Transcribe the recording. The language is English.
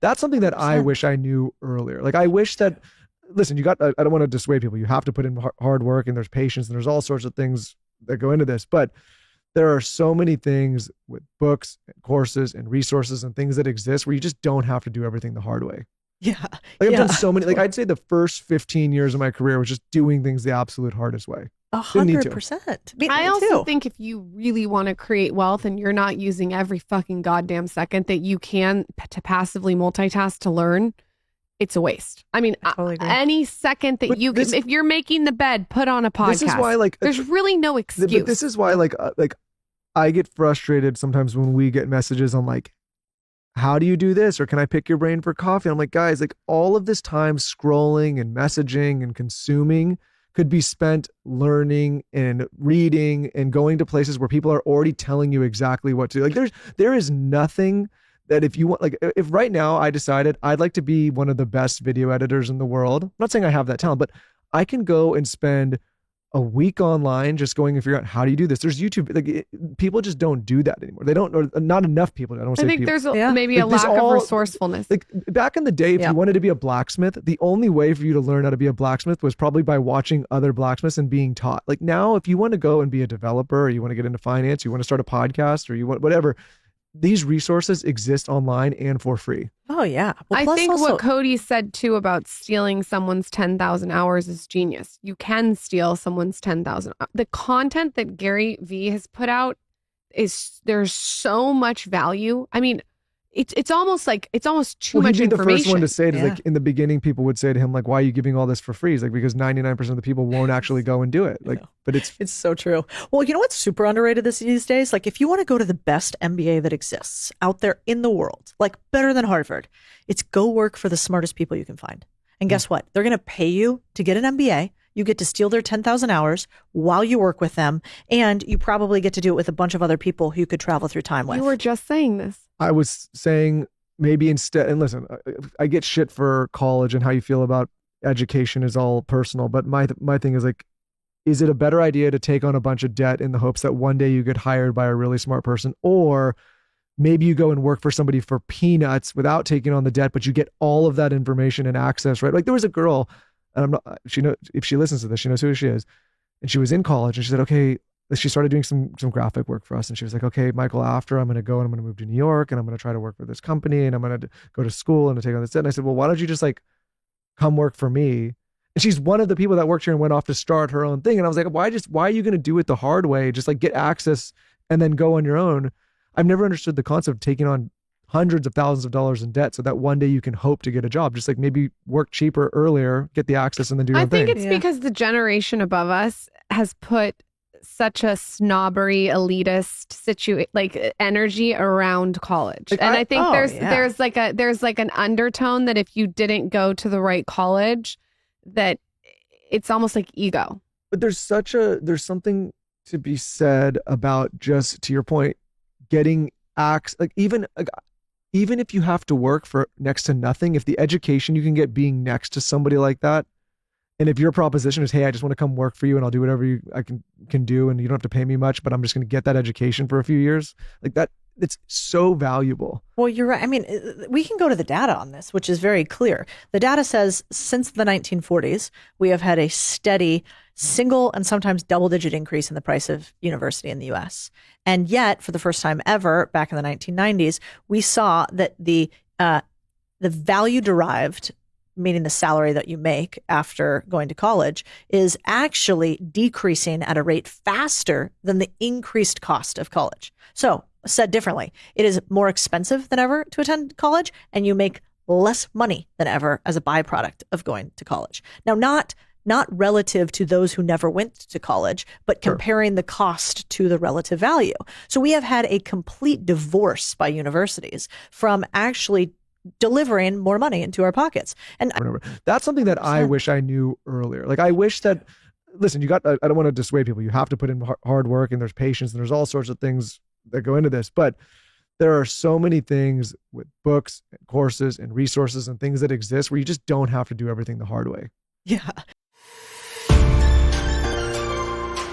That's something that I 100%. wish I knew earlier. Like I wish that, listen, I don't want to dissuade people. You have to put in hard work and there's patience and there's all sorts of things that go into this. But there are so many things with books and courses and resources and things that exist where you just don't have to do everything the hard way. Yeah. Like I've Yeah. done so many, like I'd say the first 15 years of my career was just doing things the absolute hardest way. 100%. I also think if you really want to create wealth and you're not using every fucking goddamn second that you can to passively multitask to learn, it's a waste. I mean, totally agree. any second that if you're making the bed, put on a podcast. This is why, like, there's really no excuse. But this is why, like I get frustrated sometimes when we get messages on like, how do you do this? Or can I pick your brain for coffee? And I'm like, guys, like all of this time scrolling and messaging and consuming could be spent learning and reading and going to places where people are already telling you exactly what to do. Like there is nothing that if you want, like if right now I decided I'd like to be one of the best video editors in the world, I'm not saying I have that talent, but I can go and spend a week online just going and figure out how do you do this. There's YouTube, like people just don't do that anymore. They don't, or not enough people. I think people. There's maybe a lack of resourcefulness. Like back in the day, if you wanted to be a blacksmith, the only way for you to learn how to be a blacksmith was probably by watching other blacksmiths and being taught. Like now, if you want to go and be a developer, or you want to get into finance, you want to start a podcast, or you want whatever, these resources exist online and for free. Oh yeah. Well, I think also, what Codie said too about stealing someone's 10,000 hours is genius. You can steal someone's 10,000. The content that Gary Vee has put out there's so much value. I mean, it's almost too much he'd be the information. first one to say it. Like in the beginning, people would say to him, like, why are you giving all this for free? He's like, because 99% of the people won't actually go and do it. Like, but it's so true. Well, you know what's super underrated these days? Like if you want to go to the best MBA that exists out there in the world, like better than Harvard, it's go work for the smartest people you can find. And guess what? They're going to pay you to get an MBA. You get to steal their 10,000 hours while you work with them. And you probably get to do it with a bunch of other people who you could travel through time with. You were just saying this. I was saying maybe instead, and listen, I get shit for college and how you feel about education is all personal. But my thing is like, is it a better idea to take on a bunch of debt in the hopes that one day you get hired by a really smart person? Or maybe you go and work for somebody for peanuts without taking on the debt, but you get all of that information and access, right? Like there was a girl, and she knows, if she listens to this, she knows who she is. And she was in college and she said, okay, she started doing some graphic work for us. And she was like, okay, Michael, after I'm going to go and I'm going to move to New York and I'm going to try to work for this company and I'm going to go to school and to take on this debt. And I said, well, why don't you just like come work for me? And she's one of the people that worked here and went off to start her own thing. And I was like, why are you going to do it the hard way? Just like get access and then go on your own. I've never understood the concept of taking on hundreds of thousands of dollars in debt so that one day you can hope to get a job. Just like maybe work cheaper earlier, get the access and then do your own thing. I think it's because the generation above us has put such a snobbery, elitist energy around college. Like, and I think there's like an undertone that if you didn't go to the right college, that it's almost like ego. But there's something to be said about, just to your point, getting access. Like even if you have to work for next to nothing, if the education you can get being next to somebody like that, and if your proposition is, hey, I just want to come work for you and I'll do whatever I can do and you don't have to pay me much, but I'm just going to get that education for a few years, like that, it's so valuable. Well, you're right. I mean, we can go to the data on this, which is very clear. The data says since the 1940s, we have had a steady single and sometimes double-digit increase in the price of university in the U.S. And yet, for the first time ever, back in the 1990s, we saw that the value derived, meaning the salary that you make after going to college, is actually decreasing at a rate faster than the increased cost of college. So, said differently, it is more expensive than ever to attend college, and you make less money than ever as a byproduct of going to college. Now, not relative to those who never went to college, but comparing the cost to the relative value. So we have had a complete divorce by universities from actually delivering more money into our pockets. And that's something that I wish I knew earlier. Like I wish that, listen, I don't want to dissuade people. You have to put in hard work and there's patience and there's all sorts of things that go into this, but there are so many things with books and courses and resources and things that exist where you just don't have to do everything the hard way. Yeah.